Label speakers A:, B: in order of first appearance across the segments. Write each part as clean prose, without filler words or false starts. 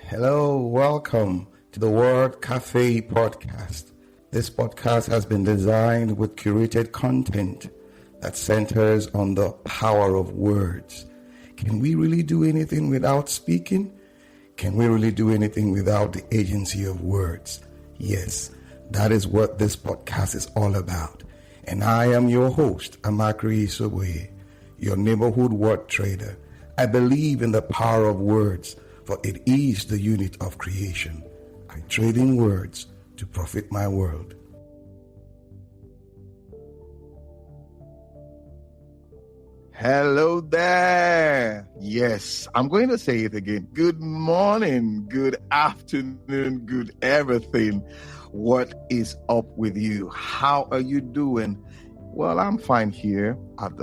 A: Hello, welcome to the Word Cafe podcast. This podcast has been designed with curated content that centers on the power of words. Can we really do anything without speaking? Can we really do anything without the agency of words? Yes, that is what this podcast is all about. And I am your host, Amakri Isoboye, your neighborhood word trader. I believe in the power of words, for it is the unit of creation. I trade in words to profit my world. Hello there. Yes, I'm going to say it again. Good morning, good afternoon, good everything. What is up with you? How are you doing? Well, I'm fine here at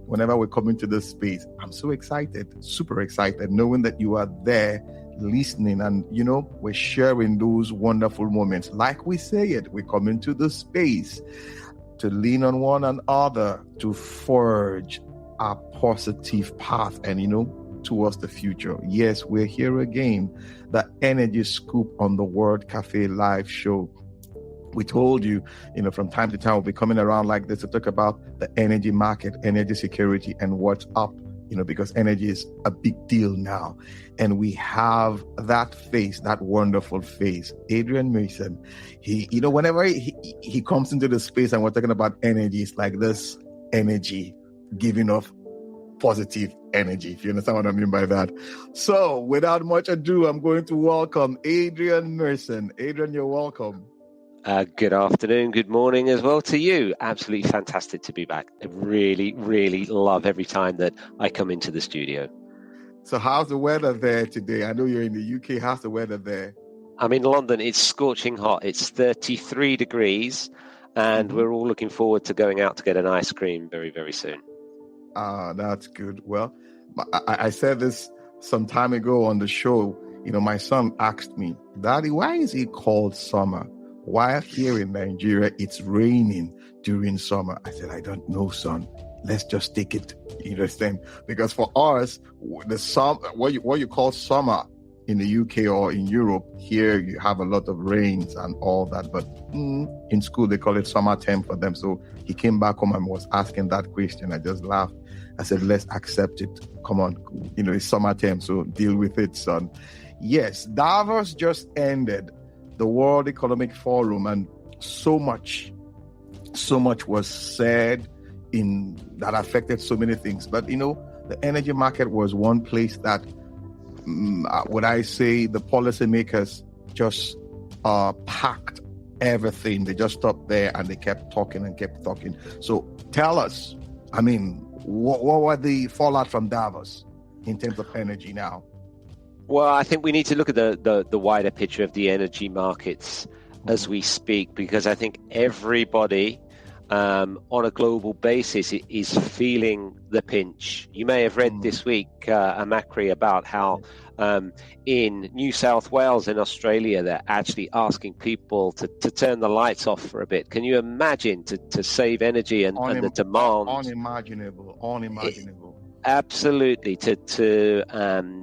A: whenever we come into this space, I'm so excited, super excited, knowing that you are there listening and, we're sharing those wonderful moments. Like we say it, we come into the space to lean on one another, to forge a positive path and, towards the future. Yes, we're here again, the Energy Scoop on the Word Cafe live show. We told you, from time to time, we'll be coming around like this to talk about the energy market, energy security, and what's up, because energy is a big deal now. And we have that face, that wonderful face, Adrian Mason. He, whenever he comes into the space and we're talking about energy, it's like this energy giving off positive energy, if you understand what I mean by that. So without much ado, I'm going to welcome Adrian Merson. Adrian, you're welcome.
B: Good afternoon, good morning as well to you. Absolutely fantastic to be back. I really, really love every time that I come into the studio.
A: So how's the weather there today? I know you're in the UK. How's the weather there?
B: I'm in London. It's scorching hot. It's 33 degrees and we're all looking forward to going out to get an ice cream very, very soon.
A: That's good. Well, I said this some time ago on the show. My son asked me, Daddy, why is it called summer? While here in Nigeria, it's raining during summer. I said, I don't know, son. Let's just take it. You understand? Because for us, what you call summer in the UK or in Europe, here you have a lot of rains and all that. But in school, they call it summer term for them. So he came back home and was asking that question. I just laughed. I said, let's accept it. Come on. It's summer term, so deal with it, son. Yes, Davos just ended, the World Economic Forum, and so much was said that affected so many things. But, the energy market was one place that, would I say, the policymakers just packed everything. They just stopped there and they kept talking and kept talking. So tell us, what were the fallout from Davos in terms of energy now?
B: Well, I think we need to look at the wider picture of the energy markets as we speak, because I think everybody on a global basis is feeling the pinch. You may have read this week, Amakri, about how in New South Wales in Australia, they're actually asking people to turn the lights off for a bit. Can you imagine to save energy and the demand?
A: Unimaginable.
B: Absolutely, to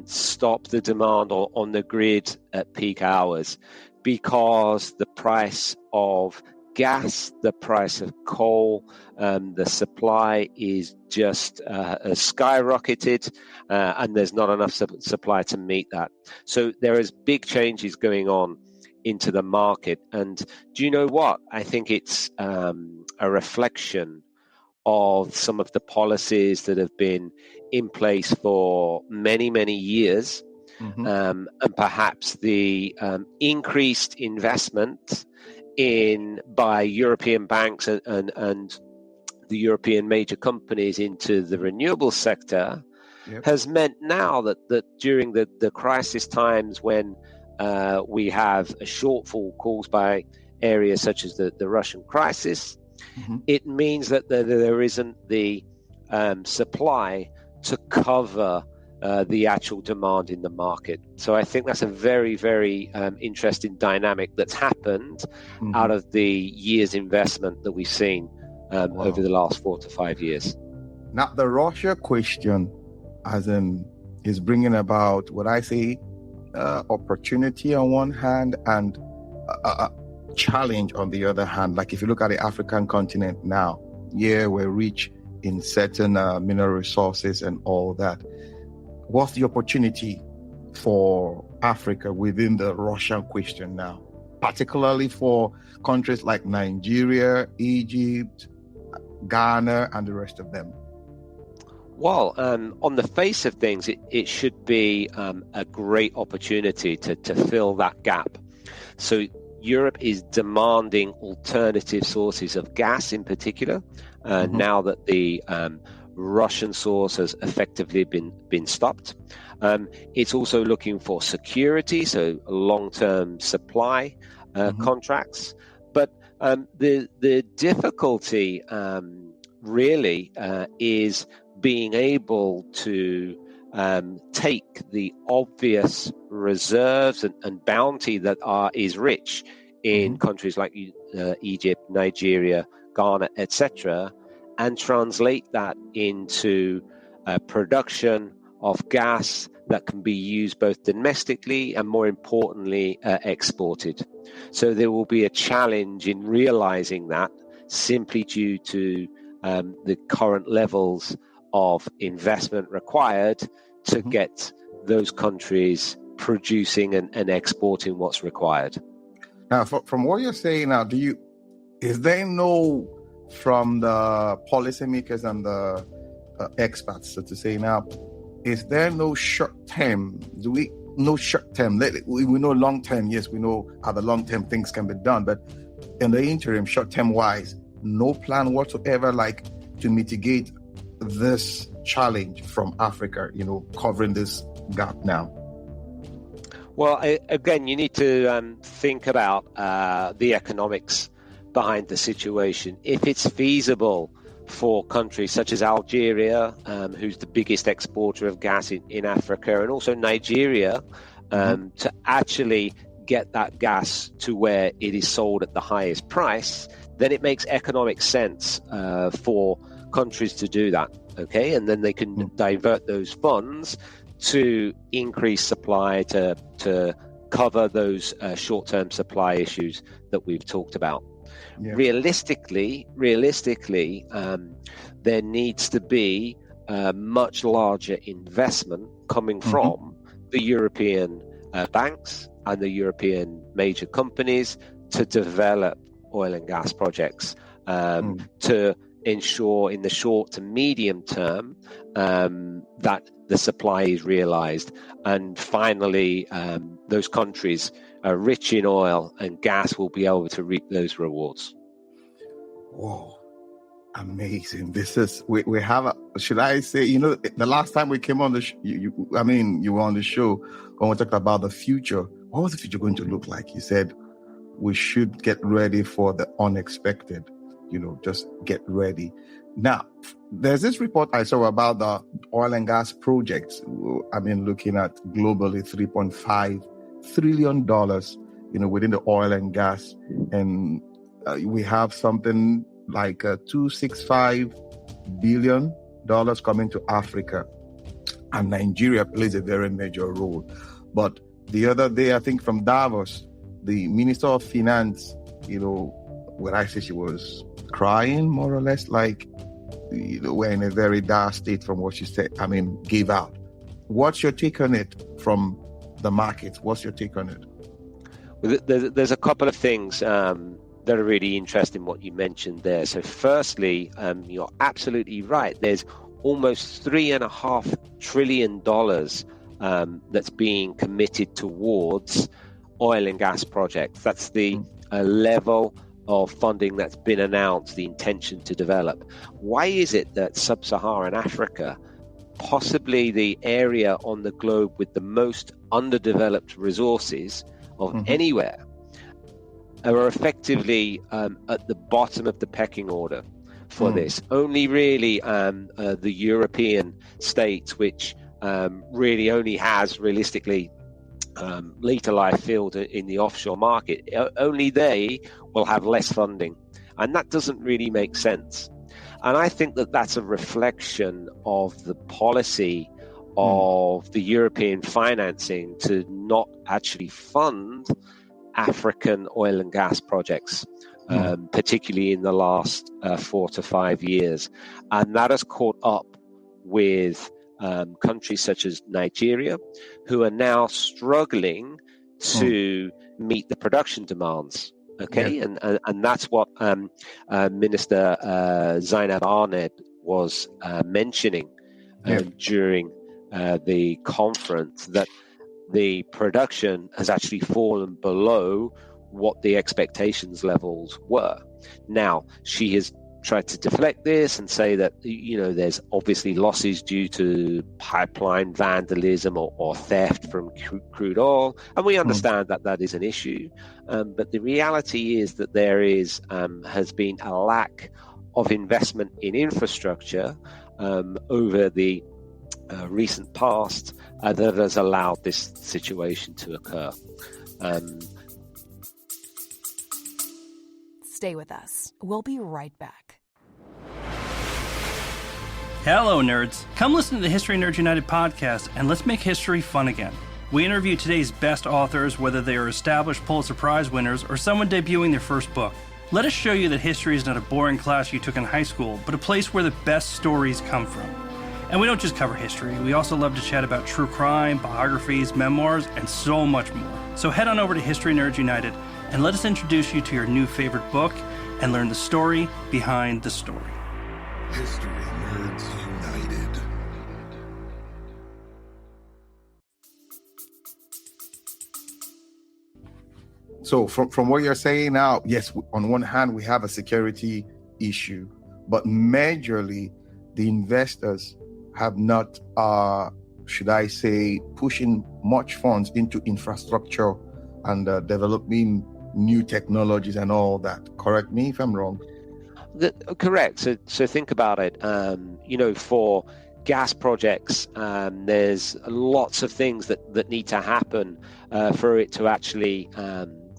B: stop the demand on the grid at peak hours, because the price of gas, the price of coal, the supply is just skyrocketed, and there's not enough supply to meet that. So there is big changes going on into the market. And do you know what? I think it's a reflection of some of the policies that have been in place for many, many years, and perhaps the increased investment by European banks and the European major companies into the renewable sector has meant now that during the crisis times when we have a shortfall caused by areas such as the Russian crisis, it means that there isn't the supply to cover the actual demand in the market. So I think that's a very, very interesting dynamic that's happened out of the year's investment that we've seen over the last 4 to 5 years.
A: Now, the Russia question, is bringing about what I say opportunity on one hand and challenge on the other hand? Like if you look at the African continent now, yeah, we're rich in certain mineral resources and all that. What's the opportunity for Africa within the Russian question now, particularly for countries like Nigeria, Egypt, Ghana, and the rest of them?
B: Well, on the face of things, it should be a great opportunity to fill that gap. So Europe is demanding alternative sources of gas in particular, now that the Russian source has effectively been stopped. It's also looking for security, so long-term supply contracts. But the difficulty really is being able to take the obvious reserves and bounty that is rich in countries like Egypt, Nigeria, Ghana, etc., and translate that into production of gas that can be used both domestically and, more importantly, exported. So there will be a challenge in realizing that, simply due to the current levels of investment required to get those countries producing and exporting what's required.
A: Now, from what you're saying now, is there no, from the policymakers and the experts, so to say now, is there no short-term? We know long-term, yes, we know how the long-term things can be done, but in the interim, short-term wise, no plan whatsoever, like to mitigate this challenge from Africa, covering this gap now?
B: Well, again, you need to think about the economics behind the situation. If it's feasible for countries such as Algeria, who's the biggest exporter of gas in Africa, and also Nigeria, to actually get that gas to where it is sold at the highest price, then it makes economic sense for countries to do that, okay? And then they can divert those funds to increase supply to cover those short-term supply issues that we've talked about. Yeah. Realistically, there needs to be a much larger investment coming from the European banks and the European major companies to develop oil and gas projects to ensure in the short to medium term that the supply is realized. And finally, those countries are rich in oil and gas will be able to reap those rewards.
A: Whoa, amazing. This is, we have, should I say, the last time we came on the you were on the show when we talked about the future. What was the future going to look like? You said we should get ready for the unexpected, just get ready. Now, there's this report I saw about the oil and gas projects. Looking at globally $3.5 trillion, within the oil and gas. And we have something like $265 billion coming to Africa. And Nigeria plays a very major role. But the other day, I think from Davos, the Minister of Finance, what I say, she was crying more or less, like, we're in a very dire state from what she said, gave out. What's your take on it from the market? What's your take on it?
B: Well, there's a couple of things that are really interesting what you mentioned there. So firstly, you're absolutely right. There's almost $3.5 trillion that's being committed towards oil and gas projects. That's the level of funding that's been announced, the intention to develop. Why is it that sub-Saharan Africa, possibly the area on the globe with the most underdeveloped resources of anywhere, are effectively at the bottom of the pecking order for this? Only really the European states, which really only has realistically later life field in the offshore market, only they will have less funding, and that doesn't really make sense. And I think that that's a reflection of the policy of the European financing to not actually fund African oil and gas projects, particularly in the last 4 to 5 years. And that has caught up with countries such as Nigeria, who are now struggling to meet the production demands. Okay, and that's what Minister Zainab Arneb was mentioning during the conference, that the production has actually fallen below what the expectations levels were. Now, she has tried to deflect this and say that, there's obviously losses due to pipeline vandalism or theft from crude oil, and we understand that that is an issue. But the reality is that there has been a lack of investment in infrastructure over the recent past that has allowed this situation to occur.
C: Stay with us. We'll be right back.
D: Hello, nerds. Come listen to the History Nerds United podcast, and let's make history fun again. We interview today's best authors, whether they are established Pulitzer Prize winners or someone debuting their first book. Let us show you that history is not a boring class you took in high school, but a place where the best stories come from. And we don't just cover history. We also love to chat about true crime, biographies, memoirs, and so much more. So head on over to History Nerds United and let us introduce you to your new favorite book and learn the story behind the story.
E: History Nerds United.
A: So from what you're saying now, yes, on one hand, we have a security issue, but majorly the investors have not, should I say, pushing much funds into infrastructure and developing new technologies and all that. Correct me if I'm wrong.
B: Correct. So think about it. For gas projects, there's lots of things that need to happen for it to actually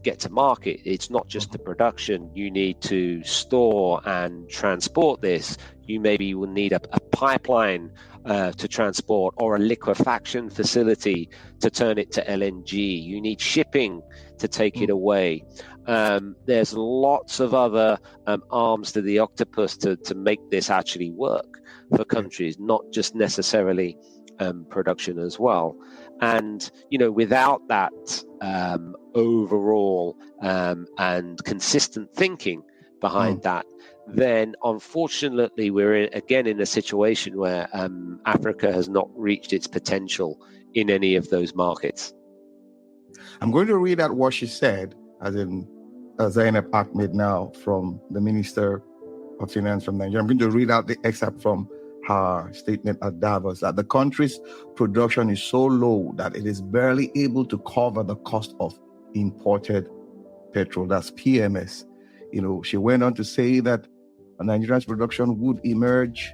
B: get to market. It's not just the production. You need to store and transport this. You maybe will need a pipeline to transport, or a liquefaction facility to turn it to LNG. You need shipping to take it away. There's lots of other arms to the octopus to make this actually work for countries, not just necessarily production as well. And, without that overall and consistent thinking behind that, then unfortunately we're again in a situation where Africa has not reached its potential in any of those markets.
A: I'm going to read out what she said, as in Zainab Ahmed now, from the Minister of Finance from Nigeria. I'm going to read out the excerpt from her statement at Davos, that the country's production is so low that it is barely able to cover the cost of imported petrol. That's PMS. She went on to say that Nigeria's production would emerge,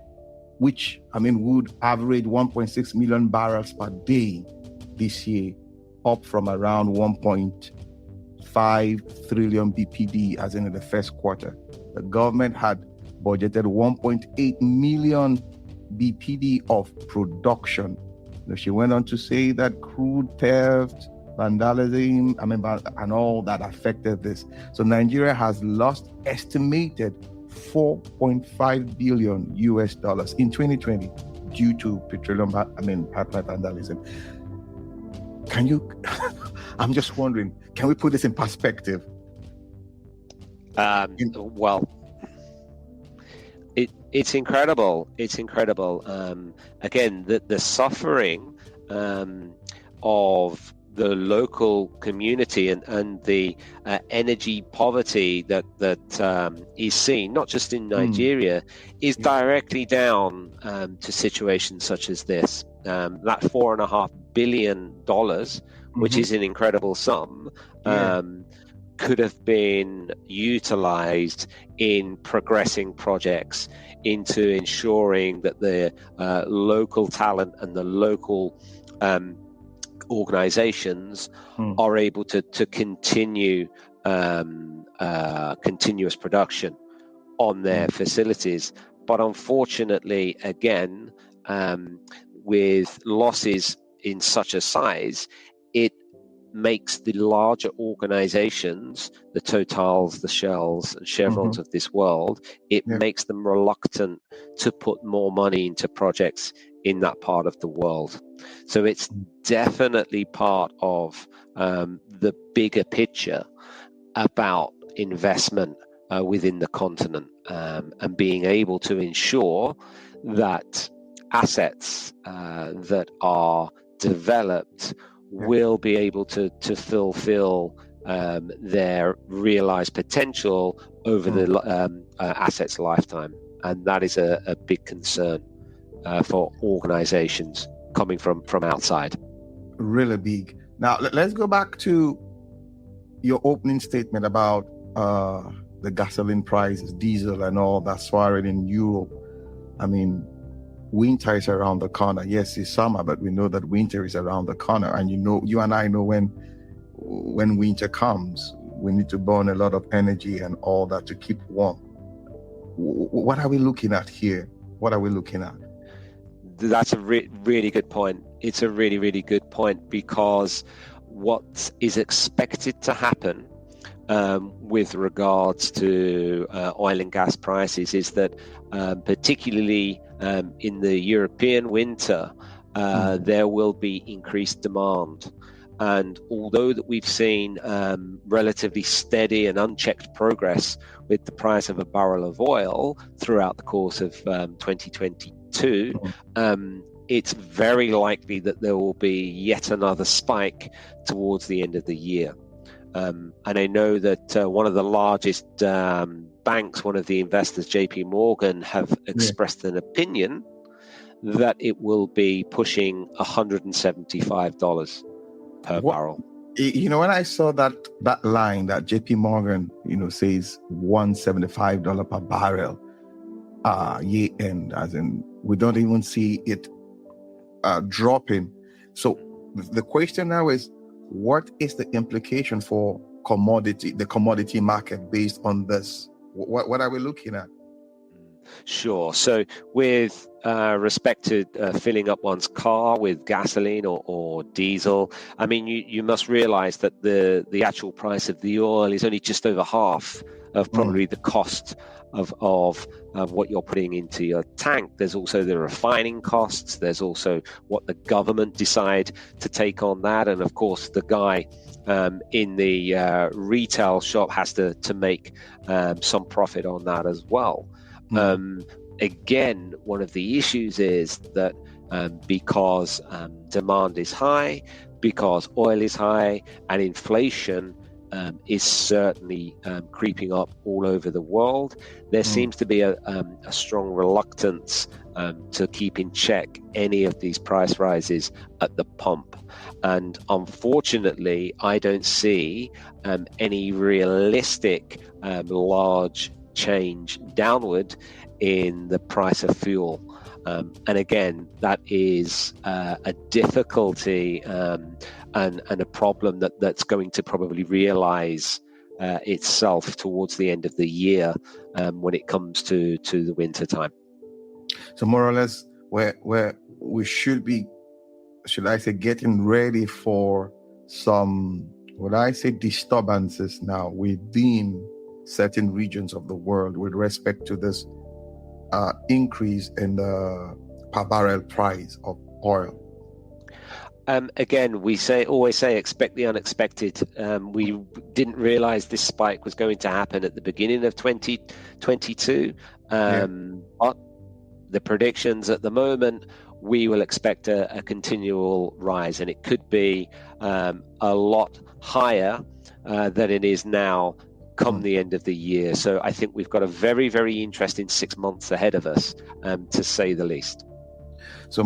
A: would average 1.6 million barrels per day this year, up from around 1.5 trillion BPD as in the first quarter. The government had budgeted 1.8 million BPD of production. She went on to say that crude theft, vandalism, and all that affected this. So Nigeria has lost estimated $4.5 billion in 2020 due to petroleum, pipeline vandalism. Can you? I'm just wondering, can we put this in perspective?
B: It's incredible. It's incredible. Again, the suffering of the local community and the energy poverty that is seen, not just in Nigeria, is directly down to situations such as this. That $4.5 billion, which is an incredible sum, could have been utilized in progressing projects, into ensuring that the local talent and the local organizations are able to continue continuous production on their facilities. But unfortunately, again, with losses in such a size, it makes the larger organizations, the Totals, the Shells and Chevrons of this world, it makes them reluctant to put more money into projects in that part of the world. So it's definitely part of the bigger picture about investment within the continent, and being able to ensure that assets that are developed will be able to fulfill their realized potential over the asset's lifetime. And that is a big concern for organizations coming from outside.
A: Really big. Now, let's go back to your opening statement about the gasoline prices, diesel and all that soaring in Europe. I mean, winter is around the corner. Yes, it's summer, but we know that winter is around the corner. And you and I know when winter comes, we need to burn a lot of energy and all that to keep warm. What are we looking at here? What are we looking at?
B: That's a really good point. It's a really, really good point, because what is expected to happen with regards to oil and gas prices is that particularly in the European winter, there will be increased demand. And although that we've seen relatively steady and unchecked progress with the price of a barrel of oil throughout the course of 2022, it's very likely that there will be yet another spike towards the end of the year. And I know that one of the largest banks, one of the investors, JP Morgan, have expressed an opinion that it will be pushing $175 per barrel.
A: When I saw that line that JP Morgan, says $175 per barrel, year end, as in we don't even see it dropping. So the question now is, what is the implication for the commodity market based on this? What are we looking at?
B: Sure. So with respect to filling up one's car with gasoline or diesel, I mean, you must realize that the actual price of the oil is only just over half of probably the cost of what you're putting into your tank. There's also the refining costs. There's also what the government decide to take on that. And of course, the guy in the retail shop has to make some profit on that as well. Again, one of the issues is that because demand is high, because oil is high, and inflation is certainly creeping up all over the world, there seems to be a strong reluctance to keep in check any of these price rises at the pump. And unfortunately, I don't see any realistic large change downward in the price of fuel. And again, that is a difficulty and a problem that's going to probably realize itself towards the end of the year when it comes to the winter time.
A: So more or less, where we should be, should I say, getting ready for some, disturbances now within certain regions of the world with respect to this increase in the per barrel price of oil.
B: Again, we always say expect the unexpected. We didn't realize this spike was going to happen at the beginning of 2022. But the predictions at the moment, we will expect a continual rise, and it could be a lot higher than it is now come the end of the year. So I think we've got a very, very interesting 6 months ahead of us, to say the least.
A: So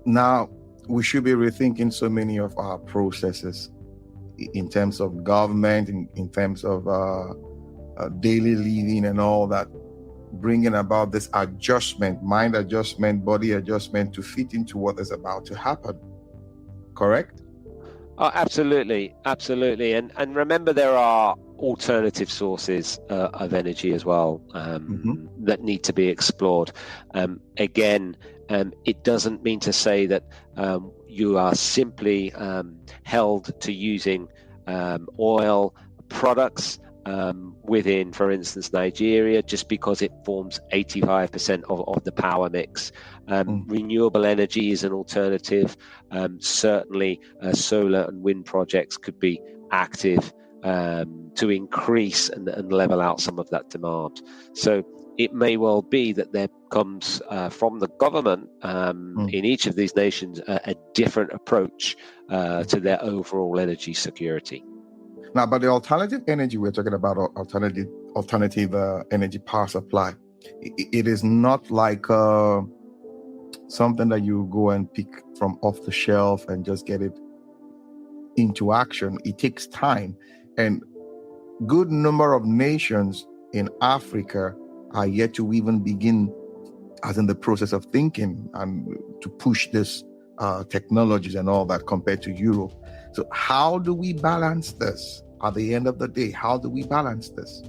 A: now we should be rethinking so many of our processes in terms of government, in terms of daily living and all that, bringing about this adjustment, mind adjustment, body adjustment to fit into what is about to happen. Correct?
B: Oh, absolutely. And remember, there are alternative sources of energy as well that need to be explored. Again, it doesn't mean to say that you are simply held to using oil products within, for instance, Nigeria, just because it forms 85% of the power mix. Renewable energy is an alternative. Certainly, solar and wind projects could be active to increase and level out some of that demand. So it may well be that there comes from the government in each of these nations a different approach to their overall energy security.
A: Now, but the alternative energy we're talking about, alternative energy power supply, it is not like something that you go and pick from off the shelf and just get it into action. It takes time, and good number of nations in Africa are yet to even begin, as in the process of thinking and to push this technologies and all that compared to Europe. So how do we balance this at the end of the day? How do we balance this?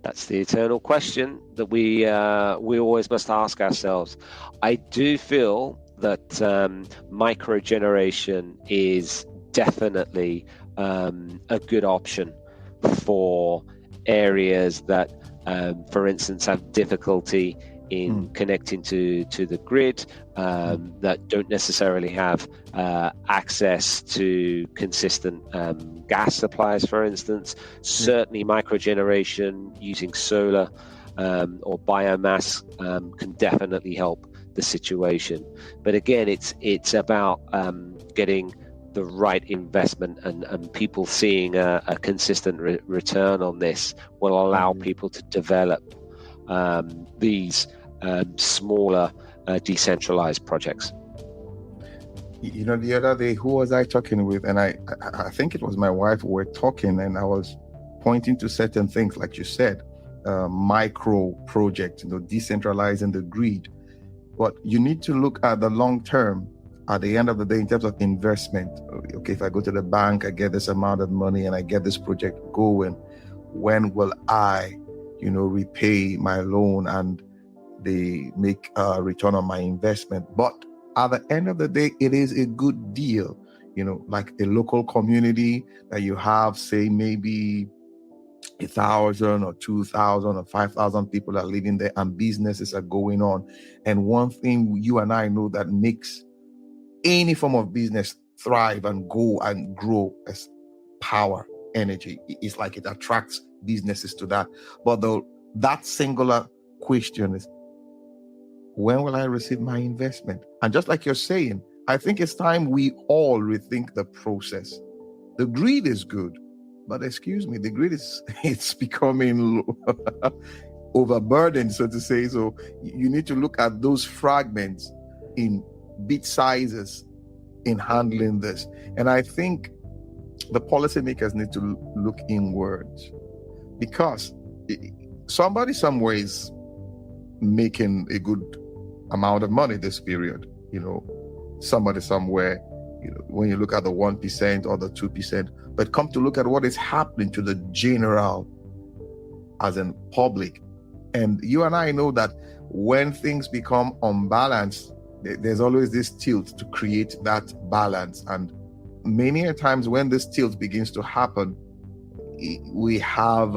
B: That's the eternal question that we always must ask ourselves. I do feel that microgeneration is definitely a good option for areas that, for instance, have difficulty in connecting to the grid, that don't necessarily have access to consistent gas supplies, for instance. Certainly microgeneration using solar or biomass can definitely help the situation. But again, it's about getting the right investment, and people seeing a consistent return on this will allow people to develop these smaller decentralized projects.
A: You know, the other day, who was I talking with? And I think it was my wife. We were talking, and I was pointing to certain things, like you said, micro projects, decentralizing the grid. But you need to look at the long term. At the end of the day, in terms of investment, okay, if I go to the bank, I get this amount of money and I get this project going, when will I, repay my loan and they make a return on my investment? But at the end of the day, it is a good deal, like a local community that you have, say maybe 1,000 or 2,000 or 5,000 people are living there and businesses are going on. And one thing you and I know that makes any form of business thrive and go and grow as power energy. It's like it attracts businesses to that. But that singular question is, when will I receive my investment? And just like you're saying, I think it's time we all rethink the process. The grid is good, but excuse me, the grid it's becoming overburdened, so to say. So you need to look at those fragments in bit sizes in handling this. And I think the policymakers need to look inwards, because somebody somewhere is making a good amount of money this period. Somebody somewhere, when you look at the 1% or the 2%, but come to look at what is happening to the general, as in public. And you and I know that when things become unbalanced, there's always this tilt to create that balance. And many a times when this tilt begins to happen, we have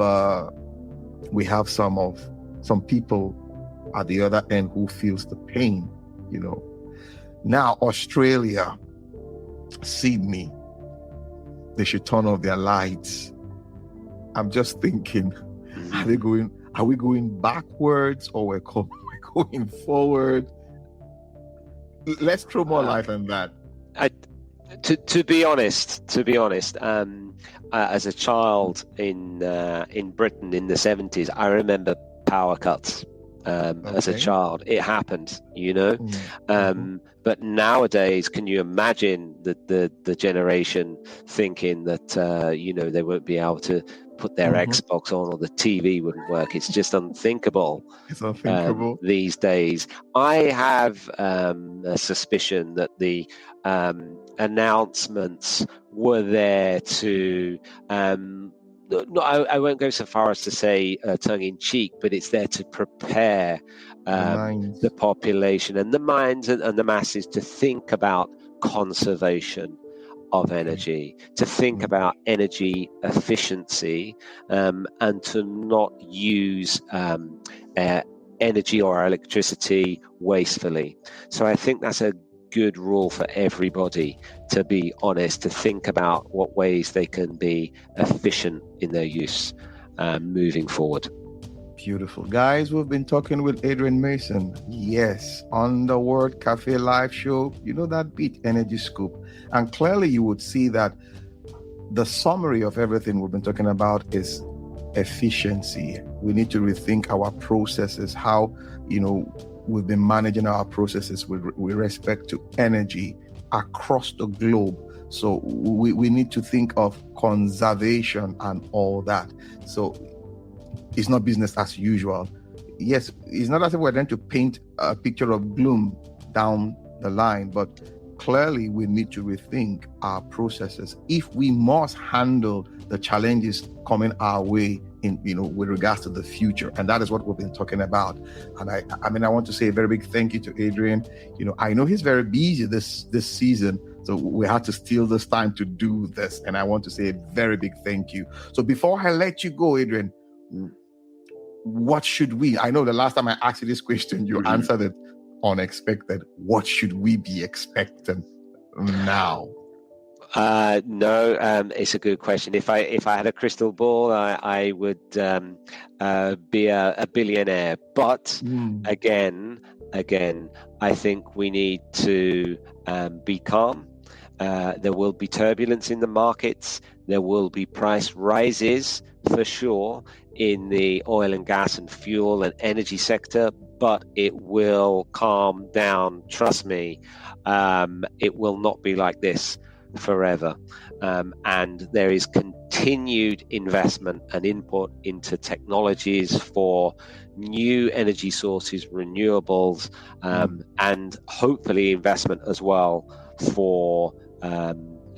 A: some people at the other end who feels the pain. Now Australia, Sydney, they should turn off their lights. I'm just thinking, are we going backwards, or we're going forward? Let's throw more light on that.
B: To be honest, as a child in Britain in the 70s, I remember power cuts. As a child, it happened, but nowadays, can you imagine the generation thinking that they won't be able to put their Xbox on, or the TV wouldn't work? It's just unthinkable.
A: It's unthinkable
B: these days. I have a suspicion that the announcements were there to no, I won't go so far as to say tongue-in-cheek, but it's there to prepare the population and the minds and the masses to think about conservation of energy, to think about energy efficiency, and to not use energy or electricity wastefully. So I think that's a good rule for everybody, to be honest, to think about what ways they can be efficient in their use moving forward.
A: Beautiful. Guys, we've been talking with Adrian Mason. Yes, on the World Cafe live show, you know that beat, Energy Scoop. And clearly you would see that the summary of everything we've been talking about is efficiency. We need to rethink our processes, how, we've been managing our processes with respect to energy across the globe. So we need to think of conservation and all that. So it's not business as usual. Yes, it's not as if we're going to paint a picture of gloom down the line, but clearly we need to rethink our processes if we must handle the challenges coming our way in, with regards to the future. And that is what we've been talking about. And I want to say a very big thank you to Adrian. I know he's very busy this season, so we had to steal this time to do this. And I want to say a very big thank you. So before I let you go, Adrian, what should we, I know the last time I asked you this question, you answered it unexpected. What should we be expecting now?
B: No, it's a good question. If I had a crystal ball, I would be a billionaire. But again, I think we need to be calm. There will be turbulence in the markets. There will be price rises for sure in the oil and gas and fuel and energy sector, but it will calm down. Trust me, it will not be like this forever. And there is continued investment and input into technologies for new energy sources, renewables, and hopefully investment as well for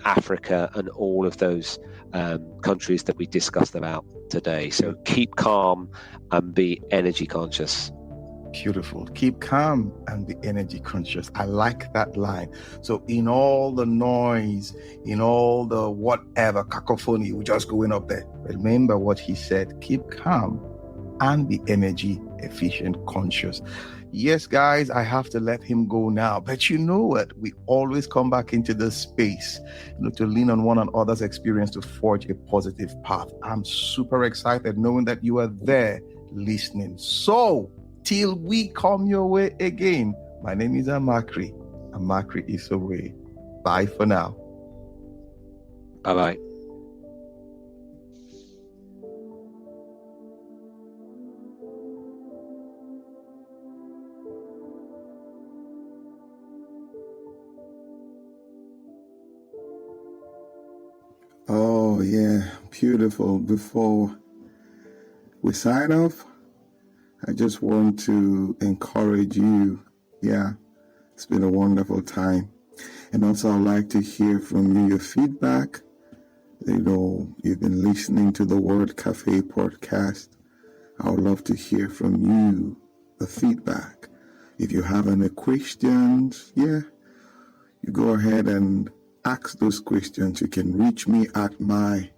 B: Africa and all of those countries that we discussed about today. So keep calm and be energy conscious.
A: Beautiful. Keep calm and be energy conscious. I like that line. So in all the noise, in all the whatever cacophony, we're just going up there. Remember what he said. Keep calm and be energy efficient, conscious. Yes, guys, I have to let him go now. But you know what? We always come back into this space, to lean on one another's experience to forge a positive path. I'm super excited knowing that you are there listening. So, till we come your way again, my name is Amakri. Amakri is away. Bye for now.
B: Bye-bye.
E: Oh, yeah, beautiful. Before we sign off, I just want to encourage you. Yeah, it's been a wonderful time. And also I'd like to hear from you, your feedback. You've been listening to the World Cafe podcast. I would love to hear from you, the feedback. If you have any questions, you go ahead and ask those questions. You can reach me at my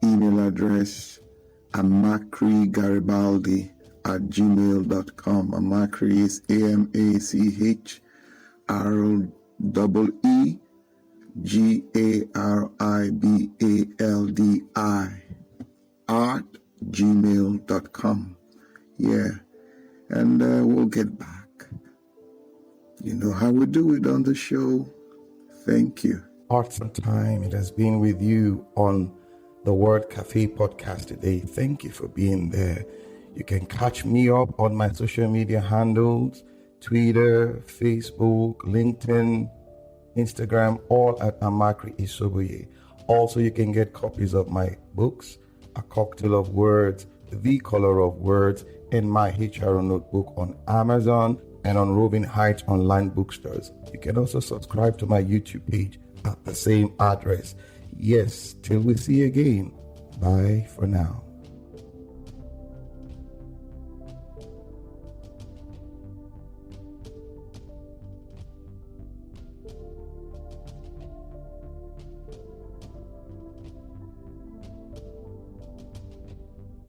E: email address, amacrigaribaldi@gmail.com. Amakri is AMACHREEGaribaldi@gmail.com. And we'll get back. You know how we do it on the show. Thank you.
A: Awesome time it has been with you on the World Cafe podcast today. Thank you for being there. You can catch me up on my social media handles, Twitter, Facebook, LinkedIn, Instagram, all at Amakri Isobuye. Also, you can get copies of my books, A Cocktail of Words, The Color of Words, and my HR notebook on Amazon and on Robin Heights online bookstores. You can also subscribe to my YouTube page at the same address. Yes, till we see you again.
E: Bye for now.